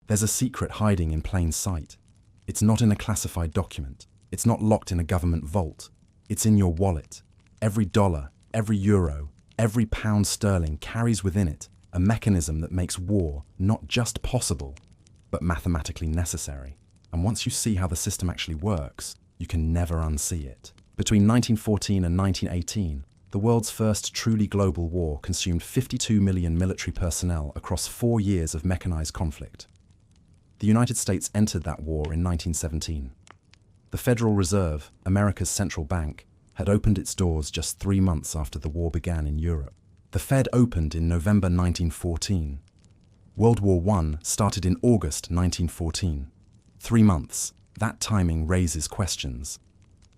There's a secret hiding in plain sight. It's not in a classified document. It's not locked in a government vault. It's in your wallet. Every dollar, every euro, every pound sterling carries within it a mechanism that makes war not just possible, but mathematically necessary. And once you see how the system actually works, you can never unsee it. Between 1914 and 1918, the world's first truly global war consumed 52 million military personnel across 4 years of mechanized conflict. The United States entered that war in 1917. The Federal Reserve, America's central bank, had opened its doors just 3 months after the war began in Europe. The Fed opened in November 1914. World War I started in August 1914. 3 months. That timing raises questions.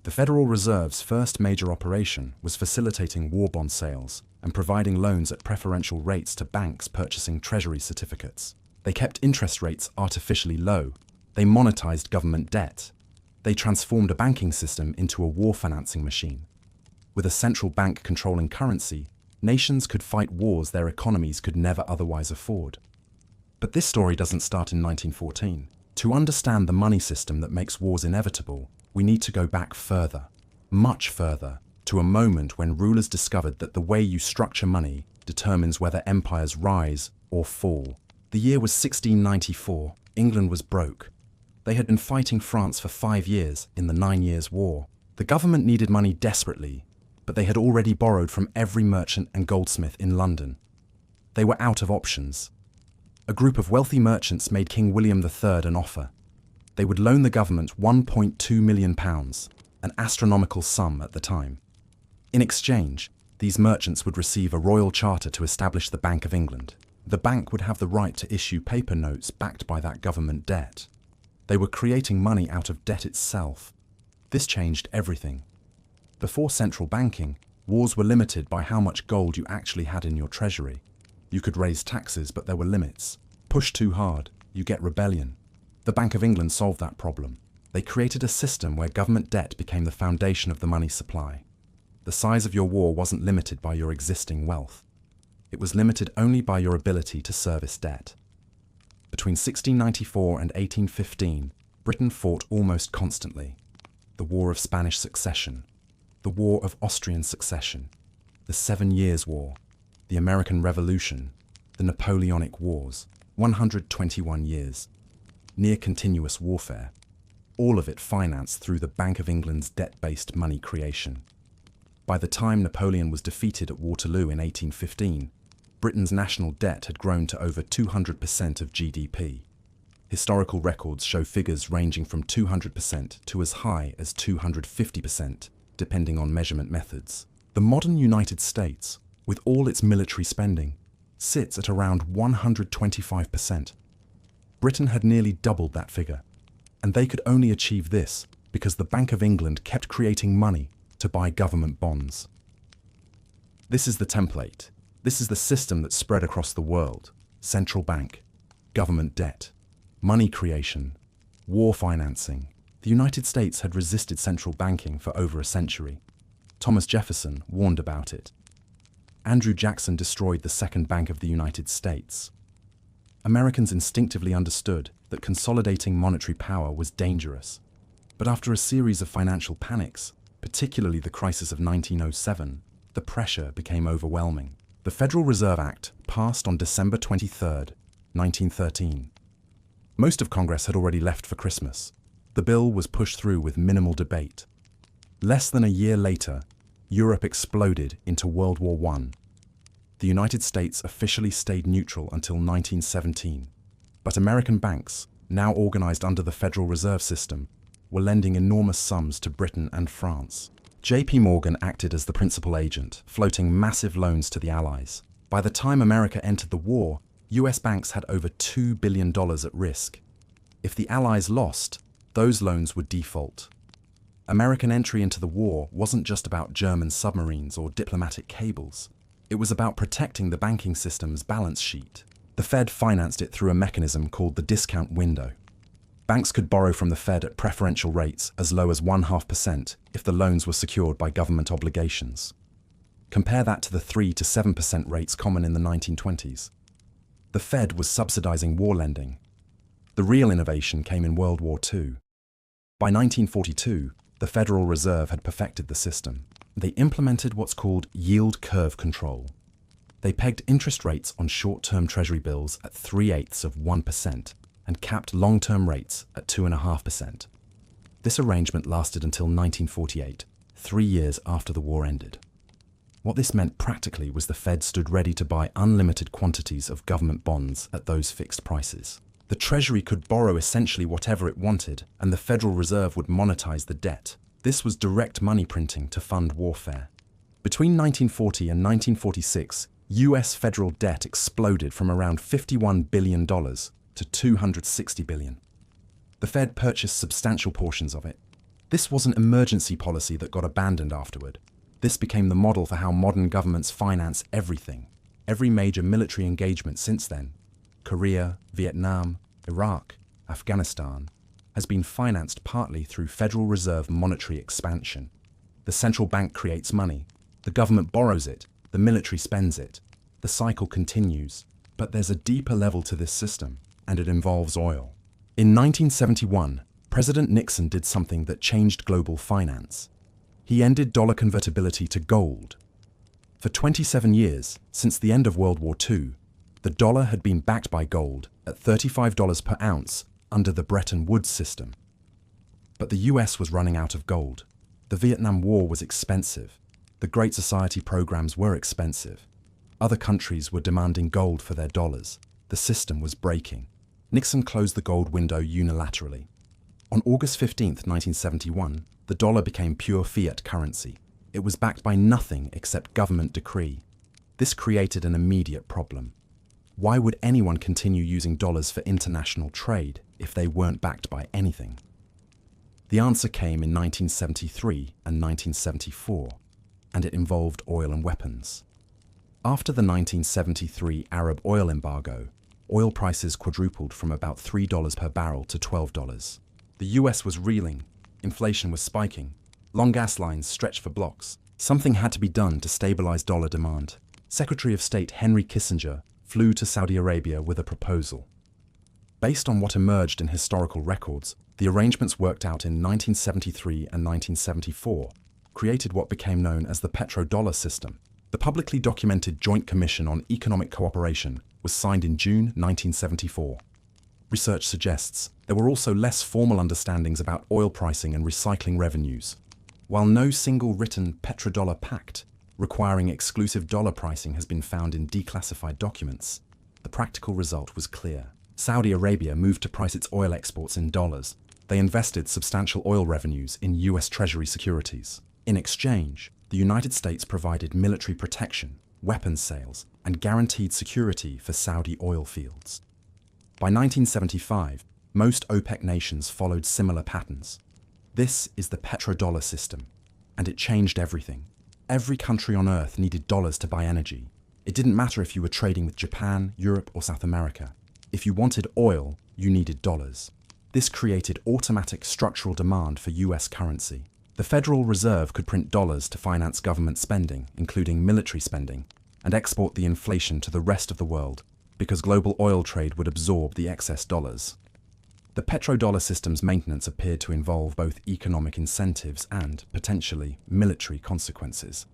The Federal Reserve's first major operation was facilitating war bond sales and providing loans at preferential rates to banks purchasing treasury certificates. They kept interest rates artificially low. They monetized government debt. They transformed a banking system into a war financing machine. With a central bank controlling currency, nations could fight wars their economies could never otherwise afford. But this story doesn't start in 1914. To understand the money system that makes wars inevitable, we need to go back further, much further, to a moment when rulers discovered that the way you structure money determines whether empires rise or fall. The year was 1694. England was broke. They had been fighting France for 5 years in the 9 Years' War. The government needed money desperately, but they had already borrowed from every merchant and goldsmith in London. They were out of options. A group of wealthy merchants made King William III an offer. They would loan the government £1.2 million, an astronomical sum at the time. In exchange, these merchants would receive a royal charter to establish the Bank of England. The bank would have the right to issue paper notes backed by that government debt. They were creating money out of debt itself. This changed everything. Before central banking, wars were limited by how much gold you actually had in your treasury. You could raise taxes, but there were limits. Push too hard, you get rebellion. The Bank of England solved that problem. They created a system where government debt became the foundation of the money supply. The size of your war wasn't limited by your existing wealth. It was limited only by your ability to service debt. Between 1694 and 1815, Britain fought almost constantly. The War of Spanish Succession, the War of Austrian Succession, the 7 Years' War, the American Revolution, the Napoleonic Wars, 121 years. Near continuous warfare, all of it financed through the Bank of England's debt-based money creation. By the time Napoleon was defeated at Waterloo in 1815, Britain's national debt had grown to over 200% of GDP. Historical records show figures ranging from 200% to as high as 250%, depending on measurement methods. The modern United States, with all its military spending, sits at around 125%. Britain had nearly doubled that figure, and they could only achieve this because the Bank of England kept creating money to buy government bonds. This is the template. This is the system that spread across the world. Central bank, government debt, money creation, war financing. The United States had resisted central banking for over a century. Thomas Jefferson warned about it. Andrew Jackson destroyed the Second Bank of the United States. Americans instinctively understood that consolidating monetary power was dangerous. But after a series of financial panics, particularly the crisis of 1907, the pressure became overwhelming. The Federal Reserve Act passed on December 23, 1913. Most of Congress had already left for Christmas. The bill was pushed through with minimal debate. Less than a year later, Europe exploded into World War I. The United States officially stayed neutral until 1917. But American banks, now organized under the Federal Reserve System, were lending enormous sums to Britain and France. J.P. Morgan acted as the principal agent, floating massive loans to the Allies. By the time America entered the war, US banks had over $2 billion at risk. If the Allies lost, those loans would default. American entry into the war wasn't just about German submarines or diplomatic cables. It was about protecting the banking system's balance sheet. The Fed financed it through a mechanism called the discount window. Banks could borrow from the Fed at preferential rates as low as 0.5% if the loans were secured by government obligations. Compare that to the 3 to 7% rates common in the 1920s. The Fed was subsidizing war lending. The real innovation came in World War II. By 1942, the Federal Reserve had perfected the system. They implemented what's called yield curve control. They pegged interest rates on short-term Treasury bills at 0.3% and capped long-term rates at 2.5%. This arrangement lasted until 1948, 3 years after the war ended. What this meant practically was the Fed stood ready to buy unlimited quantities of government bonds at those fixed prices. The Treasury could borrow essentially whatever it wanted, and the Federal Reserve would monetize the debt. This was direct money printing to fund warfare. Between 1940 and 1946, US federal debt exploded from around $51 billion to $260 billion. The Fed purchased substantial portions of it. This wasn't emergency policy that got abandoned afterward. This became the model for how modern governments finance everything. Every major military engagement since then, Korea, Vietnam, Iraq, Afghanistan, has been financed partly through Federal Reserve monetary expansion. The central bank creates money, the government borrows it, the military spends it. The cycle continues, but there's a deeper level to this system, and it involves oil. In 1971, President Nixon did something that changed global finance. He ended dollar convertibility to gold. For 27 years, since the end of World War II, the dollar had been backed by gold at $35 per ounce under the Bretton Woods system. But the US was running out of gold. The Vietnam War was expensive. The Great Society programs were expensive. Other countries were demanding gold for their dollars. The system was breaking. Nixon closed the gold window unilaterally. On August 15, 1971, the dollar became pure fiat currency. It was backed by nothing except government decree. This created an immediate problem. Why would anyone continue using dollars for international trade if they weren't backed by anything? The answer came in 1973 and 1974, and it involved oil and weapons. After the 1973 Arab oil embargo, oil prices quadrupled from about $3 per barrel to $12. The US was reeling, inflation was spiking, long gas lines stretched for blocks. Something had to be done to stabilize dollar demand. Secretary of State Henry Kissinger flew to Saudi Arabia with a proposal. Based on what emerged in historical records, the arrangements worked out in 1973 and 1974 created what became known as the Petrodollar system. The publicly documented Joint Commission on Economic Cooperation was signed in June 1974. Research suggests there were also less formal understandings about oil pricing and recycling revenues. While no single written petrodollar pact requiring exclusive dollar pricing has been found in declassified documents, the practical result was clear. Saudi Arabia moved to price its oil exports in dollars. They invested substantial oil revenues in US Treasury securities. In exchange, the United States provided military protection, weapons sales, and guaranteed security for Saudi oil fields. By 1975, most OPEC nations followed similar patterns. This is the petrodollar system, and it changed everything. Every country on Earth needed dollars to buy energy. It didn't matter if you were trading with Japan, Europe, or South America. If you wanted oil, you needed dollars. This created automatic structural demand for US currency. The Federal Reserve could print dollars to finance government spending, including military spending, and export the inflation to the rest of the world, because global oil trade would absorb the excess dollars. The petrodollar system's maintenance appeared to involve both economic incentives and, potentially, military consequences.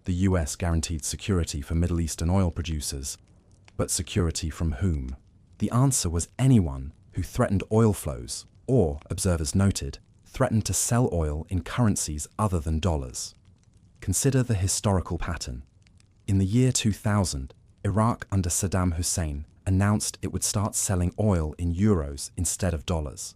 The US guaranteed security for Middle Eastern oil producers, but security from whom? The answer was anyone who threatened oil flows, or, observers noted, threatened to sell oil in currencies other than dollars. Consider the historical pattern. In the year 2000, Iraq under Saddam Hussein announced it would start selling oil in euros instead of dollars.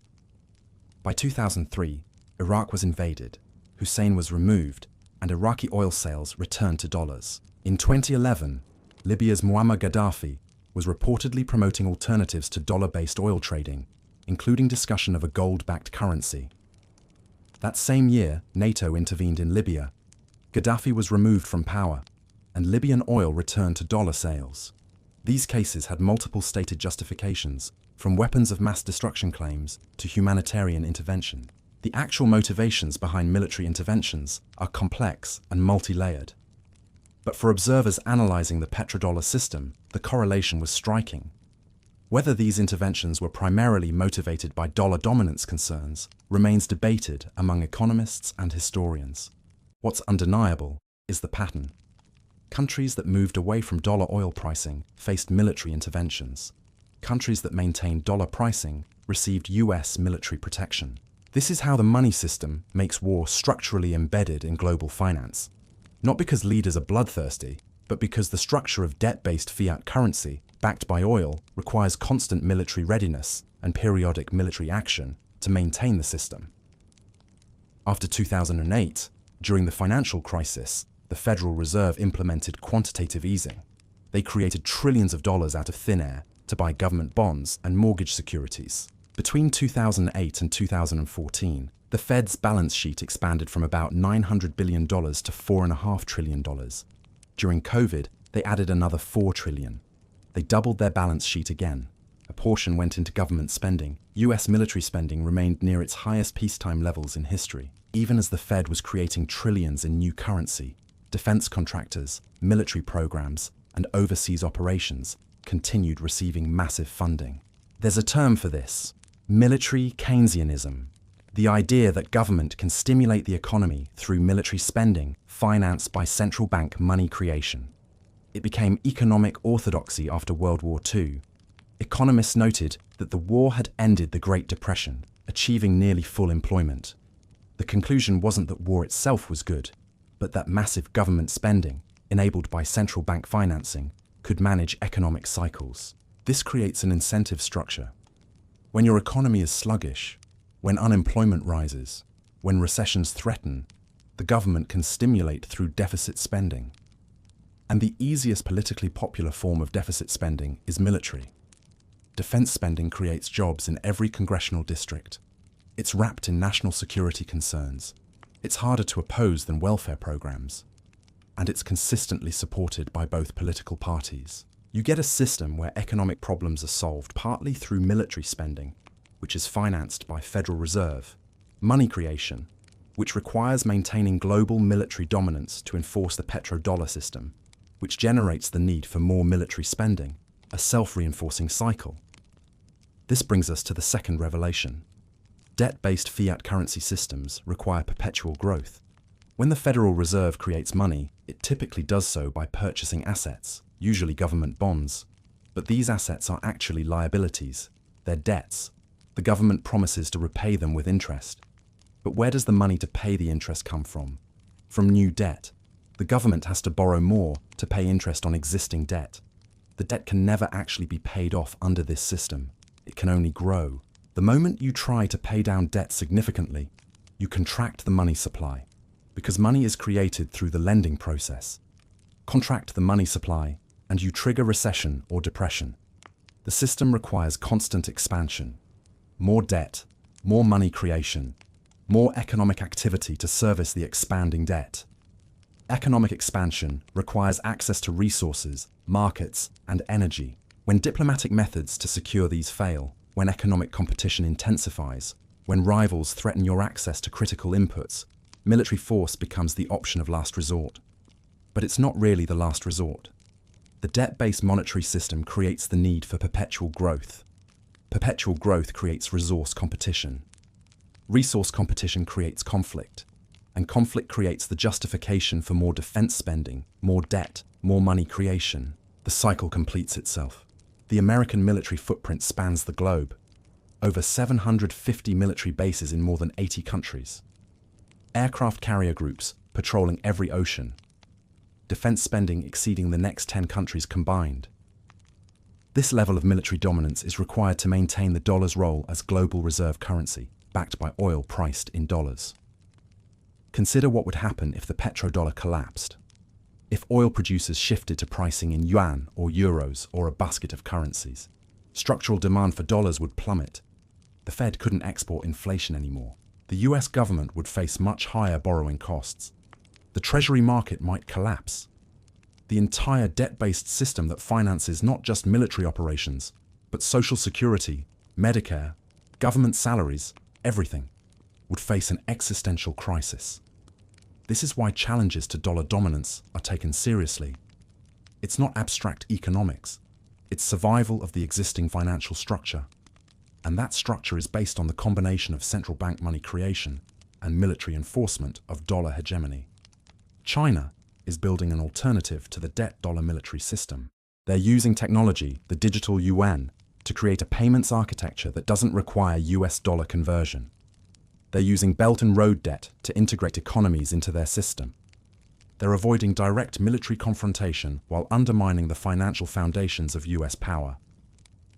By 2003, Iraq was invaded, Hussein was removed, and Iraqi oil sales returned to dollars. In 2011, Libya's Muammar Gaddafi was reportedly promoting alternatives to dollar-based oil trading, including discussion of a gold-backed currency. That same year, NATO intervened in Libya. Gaddafi was removed from power, and Libyan oil returned to dollar sales. These cases had multiple stated justifications, from weapons of mass destruction claims to humanitarian intervention. The actual motivations behind military interventions are complex and multi-layered. But for observers analyzing the petrodollar system, the correlation was striking. Whether these interventions were primarily motivated by dollar dominance concerns remains debated among economists and historians. What's undeniable is the pattern. Countries that moved away from dollar oil pricing faced military interventions. Countries that maintained dollar pricing received US military protection. This is how the money system makes war structurally embedded in global finance. Not because leaders are bloodthirsty, but because the structure of debt-based fiat currency, backed by oil, requires constant military readiness and periodic military action to maintain the system. After 2008, during the financial crisis, the Federal Reserve implemented quantitative easing. They created trillions of dollars out of thin air to buy government bonds and mortgage securities. Between 2008 and 2014, the Fed's balance sheet expanded from about $900 billion to $4.5 trillion. During COVID, they added another $4 trillion. They doubled their balance sheet again. A portion went into government spending. US military spending remained near its highest peacetime levels in history, even as the Fed was creating trillions in new currency. Defense contractors, military programs, and overseas operations continued receiving massive funding. There's a term for this: military Keynesianism. The idea that government can stimulate the economy through military spending financed by central bank money creation. It became economic orthodoxy after World War II. Economists noted that the war had ended the Great Depression, achieving nearly full employment. The conclusion wasn't that war itself was good, but that massive government spending, enabled by central bank financing, could manage economic cycles. This creates an incentive structure. When your economy is sluggish, when unemployment rises, when recessions threaten, the government can stimulate through deficit spending. And the easiest politically popular form of deficit spending is military. Defense spending creates jobs in every congressional district. It's wrapped in national security concerns. It's harder to oppose than welfare programs. And it's consistently supported by both political parties. You get a system where economic problems are solved partly through military spending, which is financed by Federal Reserve, money creation, which requires maintaining global military dominance to enforce the petrodollar system, which generates the need for more military spending, a self-reinforcing cycle. This brings us to the second revelation. Debt-based fiat currency systems require perpetual growth. When the Federal Reserve creates money, it typically does so by purchasing assets, usually government bonds. But these assets are actually liabilities. They're debts. The government promises to repay them with interest. But where does the money to pay the interest come from? From new debt. The government has to borrow more to pay interest on existing debt. The debt can never actually be paid off under this system. It can only grow. The moment you try to pay down debt significantly, you contract the money supply, because money is created through the lending process. Contract the money supply, and you trigger recession or depression. The system requires constant expansion, more debt, more money creation, more economic activity to service the expanding debt. Economic expansion requires access to resources, markets, and energy. When diplomatic methods to secure these fail, when economic competition intensifies, when rivals threaten your access to critical inputs, military force becomes the option of last resort. But it's not really the last resort. The debt-based monetary system creates the need for perpetual growth. Perpetual growth creates resource competition. Resource competition creates conflict. And conflict creates the justification for more defense spending, more debt, more money creation. The cycle completes itself. The American military footprint spans the globe. Over 750 military bases in more than 80 countries. Aircraft carrier groups patrolling every ocean. Defense spending exceeding the next 10 countries combined. This level of military dominance is required to maintain the dollar's role as global reserve currency, backed by oil priced in dollars. Consider what would happen if the petrodollar collapsed. If oil producers shifted to pricing in yuan or euros or a basket of currencies. Structural demand for dollars would plummet. The Fed couldn't export inflation anymore. The US government would face much higher borrowing costs. The Treasury market might collapse. The entire debt-based system that finances not just military operations, but Social Security, Medicare, government salaries, everything, would face an existential crisis. This is why challenges to dollar dominance are taken seriously. It's not abstract economics. It's survival of the existing financial structure. And that structure is based on the combination of central bank money creation and military enforcement of dollar hegemony. China is building an alternative to the debt dollar military system. They're using technology, the digital yuan, to create a payments architecture that doesn't require US dollar conversion. They're using Belt and Road debt to integrate economies into their system. They're avoiding direct military confrontation while undermining the financial foundations of US power.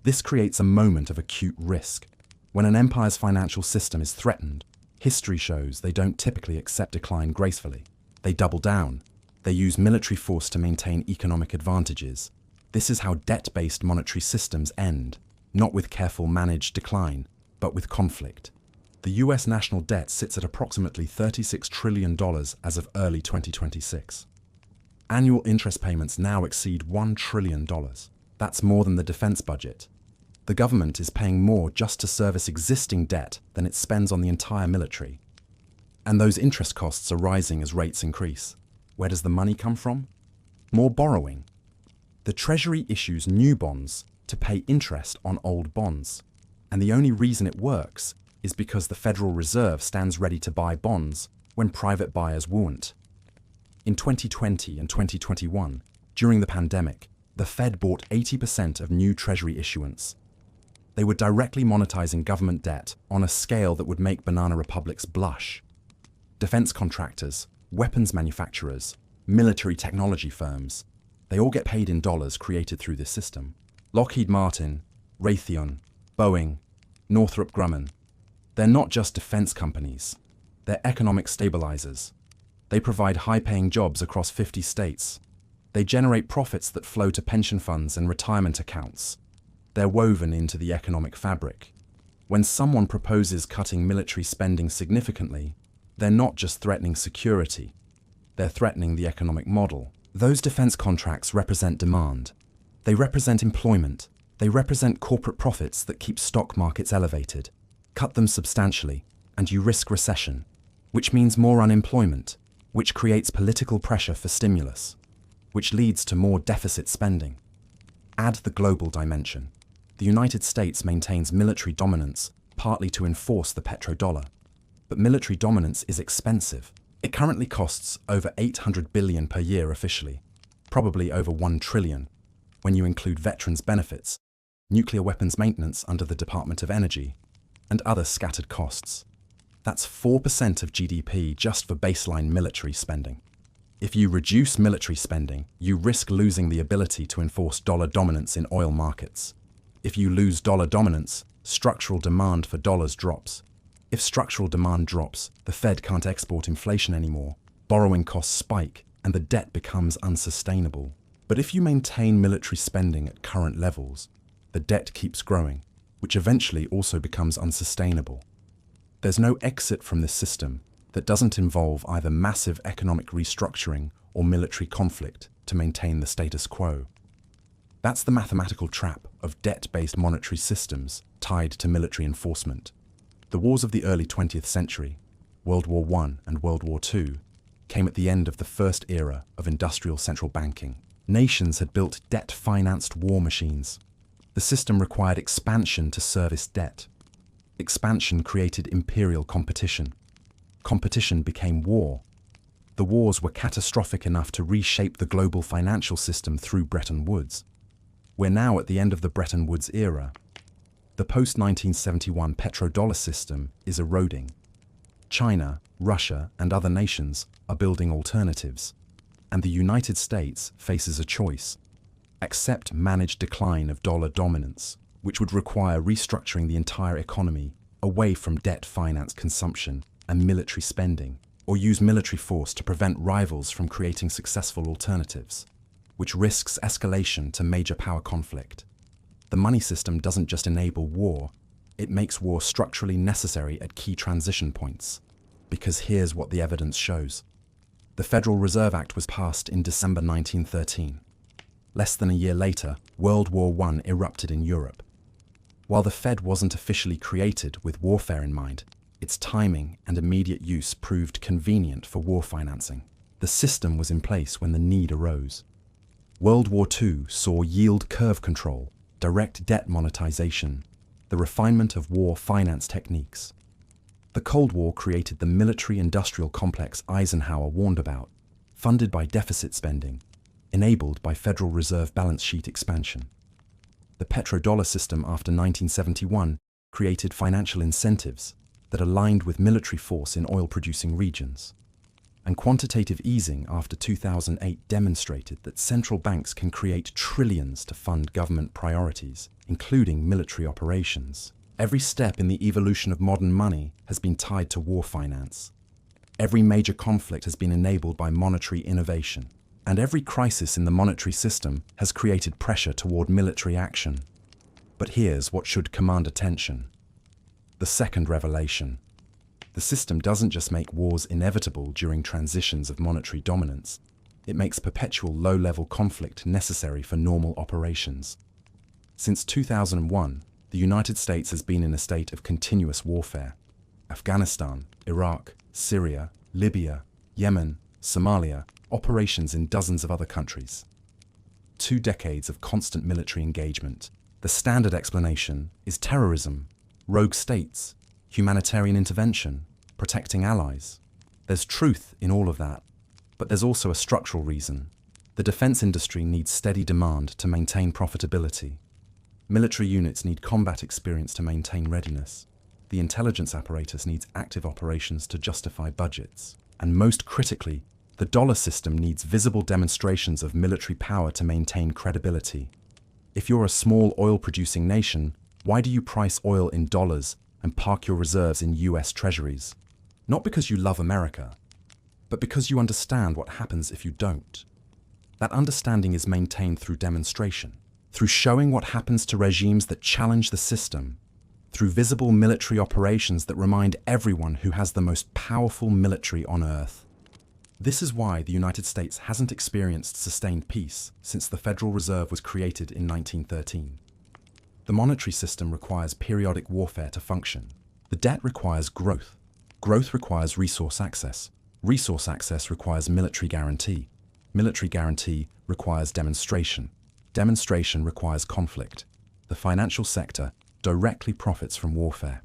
This creates a moment of acute risk. When an empire's financial system is threatened, history shows they don't typically accept decline gracefully. They double down. They use military force to maintain economic advantages. This is how debt-based monetary systems end, not with careful managed decline, but with conflict. The US national debt sits at approximately $36 trillion as of early 2026. Annual interest payments now exceed $1 trillion. That's more than the defense budget. The government is paying more just to service existing debt than it spends on the entire military. And those interest costs are rising as rates increase. Where does the money come from? More borrowing. The Treasury issues new bonds to pay interest on old bonds. And the only reason it works is because the Federal Reserve stands ready to buy bonds when private buyers won't. In 2020 and 2021, during the pandemic, the Fed bought 80% of new Treasury issuance. They were directly monetizing government debt on a scale that would make banana republics blush. Defense contractors, weapons manufacturers, military technology firms, they all get paid in dollars created through this system. Lockheed Martin, Raytheon, Boeing, Northrop Grumman. They're not just defense companies. They're economic stabilizers. They provide high-paying jobs across 50 states. They generate profits that flow to pension funds and retirement accounts. They're woven into the economic fabric. When someone proposes cutting military spending significantly, they're not just threatening security. They're threatening the economic model. Those defense contracts represent demand. They represent employment. They represent corporate profits that keep stock markets elevated. Cut them substantially, and you risk recession, which means more unemployment, which creates political pressure for stimulus, which leads to more deficit spending. Add the global dimension. The United States maintains military dominance, partly to enforce the petrodollar. But military dominance is expensive. It currently costs over $800 billion per year officially, probably over $1 trillion when you include veterans' benefits, nuclear weapons maintenance under the Department of Energy, and other scattered costs. That's 4% of GDP just for baseline military spending. If you reduce military spending, you risk losing the ability to enforce dollar dominance in oil markets. If you lose dollar dominance, structural demand for dollars drops. If structural demand drops, the Fed can't export inflation anymore, borrowing costs spike, and the debt becomes unsustainable. But if you maintain military spending at current levels, the debt keeps growing, which eventually also becomes unsustainable. There's no exit from this system that doesn't involve either massive economic restructuring or military conflict to maintain the status quo. That's the mathematical trap of debt-based monetary systems tied to military enforcement. The wars of the early 20th century, World War I and World War II, came at the end of the first era of industrial central banking. Nations had built debt-financed war machines. The system required expansion to service debt. Expansion created imperial competition. Competition became war. The wars were catastrophic enough to reshape the global financial system through Bretton Woods. We're now at the end of the Bretton Woods era. The post-1971 petrodollar system is eroding. China, Russia, and other nations are building alternatives. And the United States faces a choice. Accept managed decline of dollar dominance, which would require restructuring the entire economy away from debt-financed consumption and military spending, or use military force to prevent rivals from creating successful alternatives, which risks escalation to major power conflict. The money system doesn't just enable war, it makes war structurally necessary at key transition points. Because here's what the evidence shows. The Federal Reserve Act was passed in December 1913. Less than a year later, World War I erupted in Europe. While the Fed wasn't officially created with warfare in mind, its timing and immediate use proved convenient for war financing. The system was in place when the need arose. World War II saw yield curve control, direct debt monetization, the refinement of war finance techniques. The Cold War created the military-industrial complex Eisenhower warned about, funded by deficit spending, enabled by Federal Reserve balance sheet expansion. The petrodollar system after 1971 created financial incentives that aligned with military force in oil-producing regions. And quantitative easing after 2008 demonstrated that central banks can create trillions to fund government priorities, including military operations. Every step in the evolution of modern money has been tied to war finance. Every major conflict has been enabled by monetary innovation. And every crisis in the monetary system has created pressure toward military action. But here's what should command attention. The second revelation. The system doesn't just make wars inevitable during transitions of monetary dominance, it makes perpetual low-level conflict necessary for normal operations. Since 2001, the United States has been in a state of continuous warfare. Afghanistan, Iraq, Syria, Libya, Yemen, Somalia, operations in dozens of other countries. 2 decades of constant military engagement. The standard explanation is terrorism, rogue states, humanitarian intervention, protecting allies. There's truth in all of that, but there's also a structural reason. The defense industry needs steady demand to maintain profitability. Military units need combat experience to maintain readiness. The intelligence apparatus needs active operations to justify budgets. And most critically, the dollar system needs visible demonstrations of military power to maintain credibility. If you're a small oil-producing nation, why do you price oil in dollars and park your reserves in US treasuries? Not because you love America, but because you understand what happens if you don't. That understanding is maintained through demonstration, through showing what happens to regimes that challenge the system, through visible military operations that remind everyone who has the most powerful military on Earth. This is why the United States hasn't experienced sustained peace since the Federal Reserve was created in 1913. The monetary system requires periodic warfare to function. The debt requires growth. Growth requires resource access. Resource access requires military guarantee. Military guarantee requires demonstration. Demonstration requires conflict. The financial sector directly profits from warfare.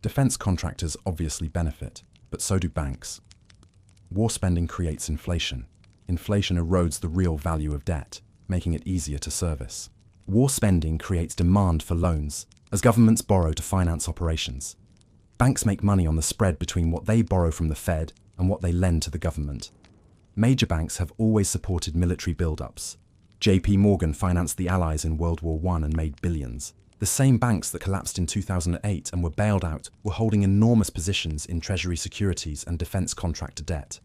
Defense contractors obviously benefit, but so do banks. War spending creates inflation. Inflation erodes the real value of debt, making it easier to service. War spending creates demand for loans, as governments borrow to finance operations. Banks make money on the spread between what they borrow from the Fed and what they lend to the government. Major banks have always supported military build-ups. JP Morgan financed the Allies in World War I and made billions. The same banks that collapsed in 2008 and were bailed out were holding enormous positions in Treasury securities and defense contractor debt.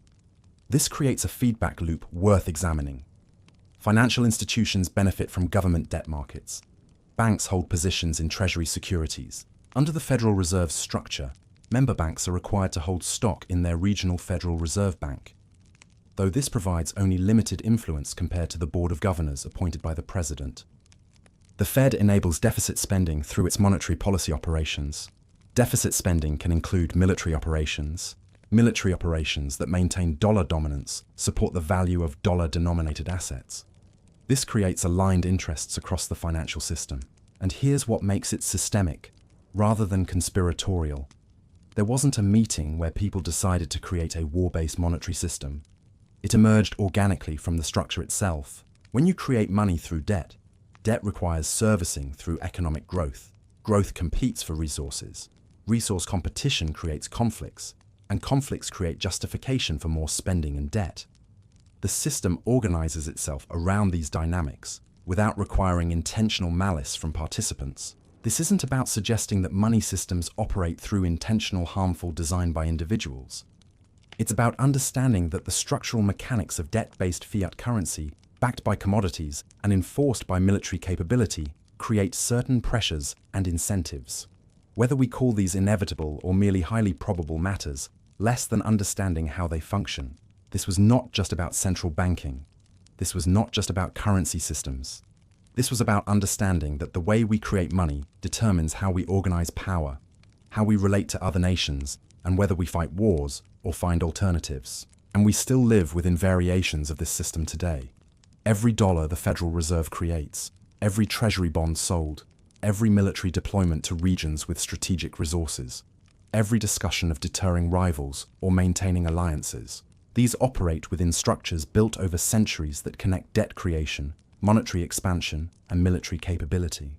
This creates a feedback loop worth examining. Financial institutions benefit from government debt markets. Banks hold positions in Treasury securities. Under the Federal Reserve's structure, member banks are required to hold stock in their regional Federal Reserve Bank, though this provides only limited influence compared to the Board of Governors appointed by the President. The Fed enables deficit spending through its monetary policy operations. Deficit spending can include military operations. Military operations that maintain dollar dominance support the value of dollar-denominated assets. This creates aligned interests across the financial system. And here's what makes it systemic, rather than conspiratorial. There wasn't a meeting where people decided to create a war-based monetary system. It emerged organically from the structure itself. When you create money through debt, debt requires servicing through economic growth. Growth competes for resources. Resource competition creates conflicts, and conflicts create justification for more spending and debt. The system organizes itself around these dynamics without requiring intentional malice from participants. This isn't about suggesting that money systems operate through intentional harmful design by individuals. It's about understanding that the structural mechanics of debt-based fiat currency, backed by commodities and enforced by military capability, create certain pressures and incentives. Whether we call these inevitable or merely highly probable matters, less than understanding how they function. This was not just about central banking. This was not just about currency systems. This was about understanding that the way we create money determines how we organize power, how we relate to other nations, and whether we fight wars or find alternatives. And we still live within variations of this system today. Every dollar the Federal Reserve creates, every treasury bond sold, every military deployment to regions with strategic resources, every discussion of deterring rivals or maintaining alliances. These operate within structures built over centuries that connect debt creation, monetary expansion, and military capability.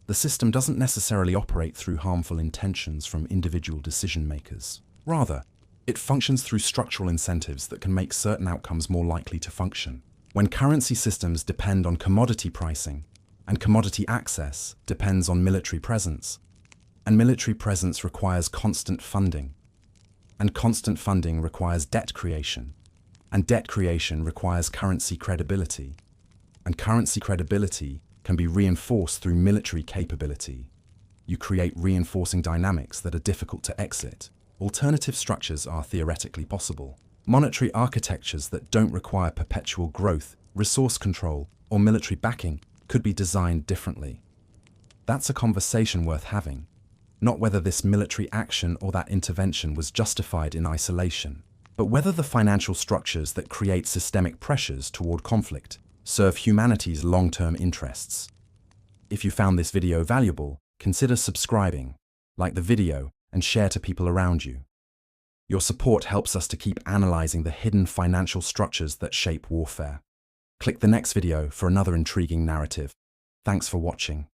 The system doesn't necessarily operate through harmful intentions from individual decision makers. Rather, it functions through structural incentives that can make certain outcomes more likely to function. When currency systems depend on commodity pricing, and commodity access depends on military presence, and military presence requires constant funding, and constant funding requires debt creation, and debt creation requires currency credibility, and currency credibility can be reinforced through military capability. You create reinforcing dynamics that are difficult to exit. Alternative structures are theoretically possible. Monetary architectures that don't require perpetual growth, resource control, or military backing could be designed differently. That's a conversation worth having, not whether this military action or that intervention was justified in isolation, but whether the financial structures that create systemic pressures toward conflict serve humanity's long-term interests. If you found this video valuable, consider subscribing, like the video, and share to people around you. Your support helps us to keep analyzing the hidden financial structures that shape warfare. Click the next video for another intriguing narrative. Thanks for watching.